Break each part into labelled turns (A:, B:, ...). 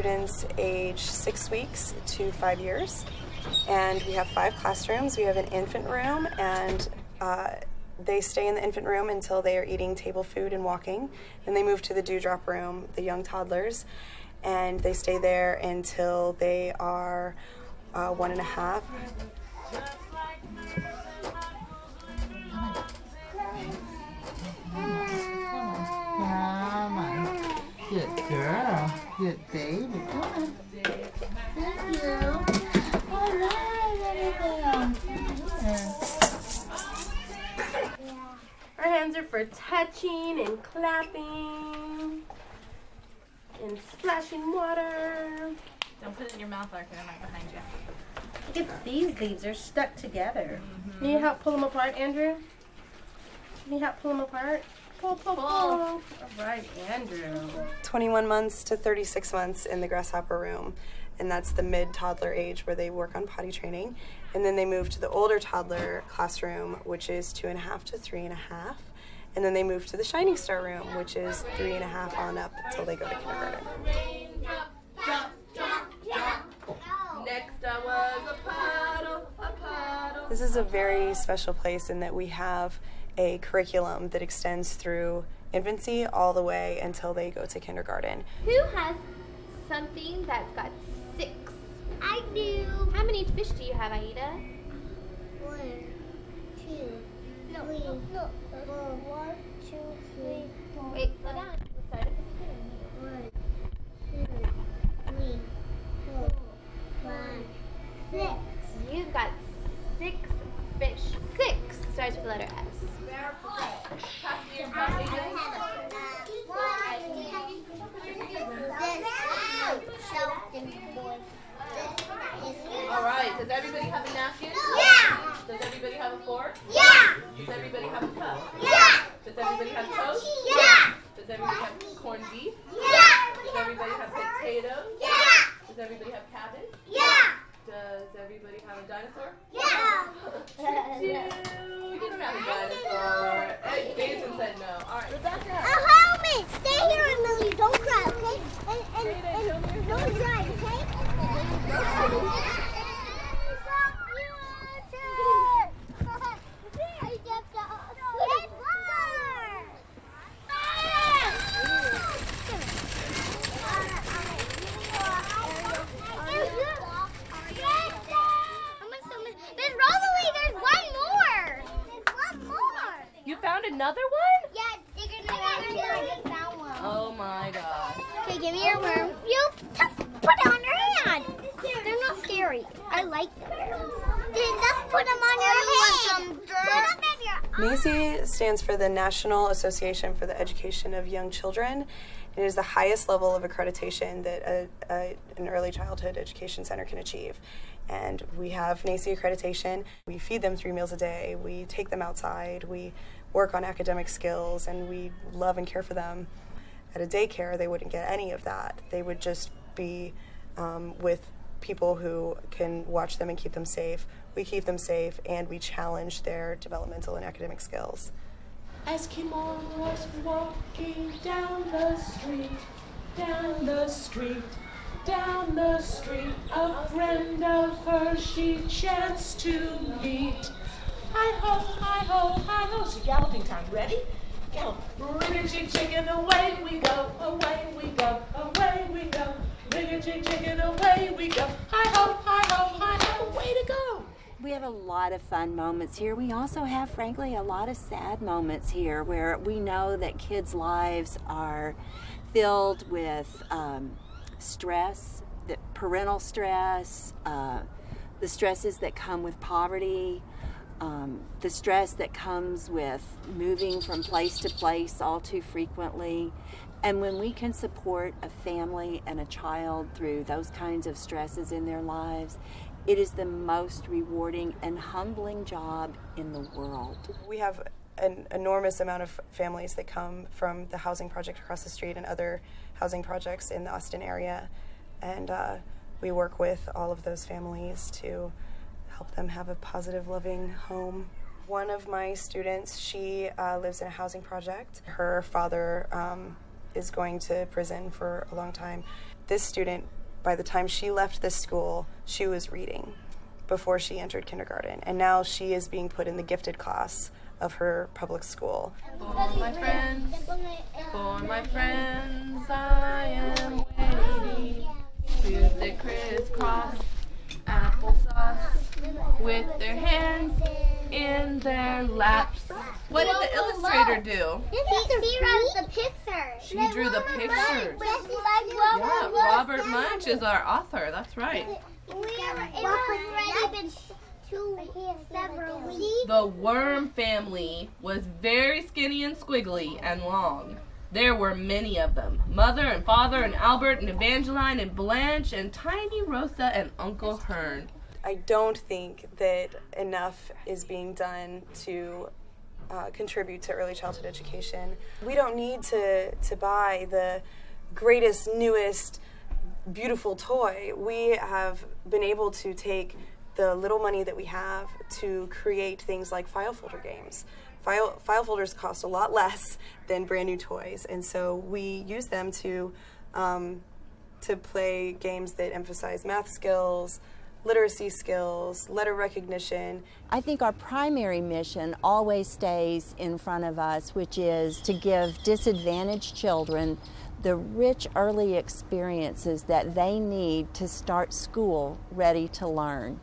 A: students age 6 weeks to 5 years, and we have 5 classrooms. We have an infant room, and they stay in the infant room until they are eating table food and walking. Then they move to the dewdrop room, the young toddlers, and they stay there until they are 1.5.
B: Come on. Good girl. Good baby. Come on. Thank you. All right, little girl.
C: Our hands are for touching and clapping and splashing water.
D: Don't put it in your mouth, Larkin. I'm right behind you.
C: Look at these leaves. They're stuck together. Mm-hmm. Need help pull them apart, Andrew? Need help pull them apart? Pull. All right, Andrew.
A: 21 months to 36 months in the grasshopper room, and that's the mid-toddler age where they work on potty training. And then they move to the older toddler classroom, which is 2.5 to 3.5. And then they move to the Shining Star room, which is 3.5 on up until they go to kindergarten.
C: Next was a puddle.
A: This is a very special place in that we have a curriculum that extends through infancy all the way until they go to kindergarten.
E: Who has something that's got 6? I do. How many fish do you have, Aida?
F: 1, 2, 3, 4, 1, 2, 3, 4.
E: Wait, slow down. We'll start at the beginning.
F: 1, 2, 3, 4, 5, 6.
E: You've got 6 fish. 6 starts with the letter S.
D: All right. Does everybody have a napkin?
F: Yeah!
D: Does everybody have a fork?
F: Yeah!
D: Does everybody have a cup?
F: Yeah!
D: Does everybody have toast?
F: Yeah!
D: Does everybody have corned beef?
F: Yeah!
D: Does everybody have potatoes?
F: Yeah!
D: Does everybody have cabbage?
F: Yeah!
D: Does everybody have a dinosaur?
F: Yeah!
D: You don't have a dinosaur. Hey, Jason said no. All right. Rebecca.
F: Help me! Stay here, Emily. Don't cry, okay? And don't cry, okay?
D: You found another one?
F: Yeah, digging around here, I just found one.
D: Oh my god.
F: Okay, give me your worm. You just put it on your hand. They're not scary. I like them. Then just put them on your hand. Put them in your
A: NAEYC stands for the National Association for the Education of Young Children. It is the highest level of accreditation that an early childhood education center can achieve. And we have NAEYC accreditation. We feed them 3 meals a day. We take them outside. We work on academic skills, and we love and care for them. At a daycare, they wouldn't get any of that. They would just be with people who can watch them and keep them safe. We keep them safe, and we challenge their developmental and academic skills.
G: As Kimon was walking down the street, down the street, down the street, a friend of hers she chanced to meet. Hi-ho, hi-ho, hi-ho. It's galloping time. Ready? Gallop. Ring-a-ching-ching, away we go, away we go, away we go. Ring-a-ching-ching, away we go. Hi-ho, hi-ho, hi-ho, way to go.
H: We have a lot of fun moments here. We also have, frankly, a lot of sad moments here where we know that kids' lives are filled with stress, the parental stress, the stresses that come with poverty, the stress that comes with moving from place to place all too frequently. And when we can support a family and a child through those kinds of stresses in their lives, it is the most rewarding and humbling job in the world.
A: We have an enormous amount of families that come from the housing project across the street and other housing projects in the Austin area. And we work with all of those families to help them have a positive, loving home. One of my students, she lives in a housing project. Her father is going to prison for a long time. this student, by the time she left this school, she was reading before she entered kindergarten. And now she is being put in the gifted class of her public school.
D: For my friends, I am waiting to the crisscross applesauce with their hands in their laps. What did the illustrator do?
F: He wrote the pictures.
D: She drew the pictures. Yeah, Robert Munch is our author. That's right. The worm family was very skinny and squiggly and long. There were many of them. Mother and father and Albert and Evangeline and Blanche and tiny Rosa and Uncle Hearn.
A: I don't think that enough is being done to contribute to early childhood education. We don't need to buy the greatest, newest, beautiful toy. We have been able to take the little money that we have to create things like file folder games. File folders cost a lot less than brand new toys, and so we use them to play games that emphasize math skills, literacy skills, letter recognition.
H: I think our primary mission always stays in front of us, which is to give disadvantaged children the rich early experiences that they need to start school ready to learn.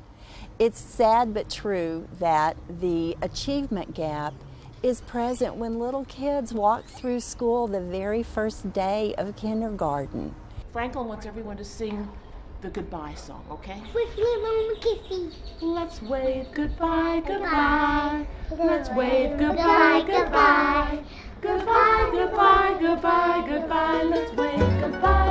H: It's sad but true that the achievement gap is present when little kids walk through school the very first day of kindergarten.
G: Franklin wants everyone to sing the goodbye song, okay?
F: With little kissy.
G: Let's wave goodbye, goodbye. Let's wave goodbye, goodbye. Goodbye, goodbye, goodbye, goodbye. Let's wave goodbye.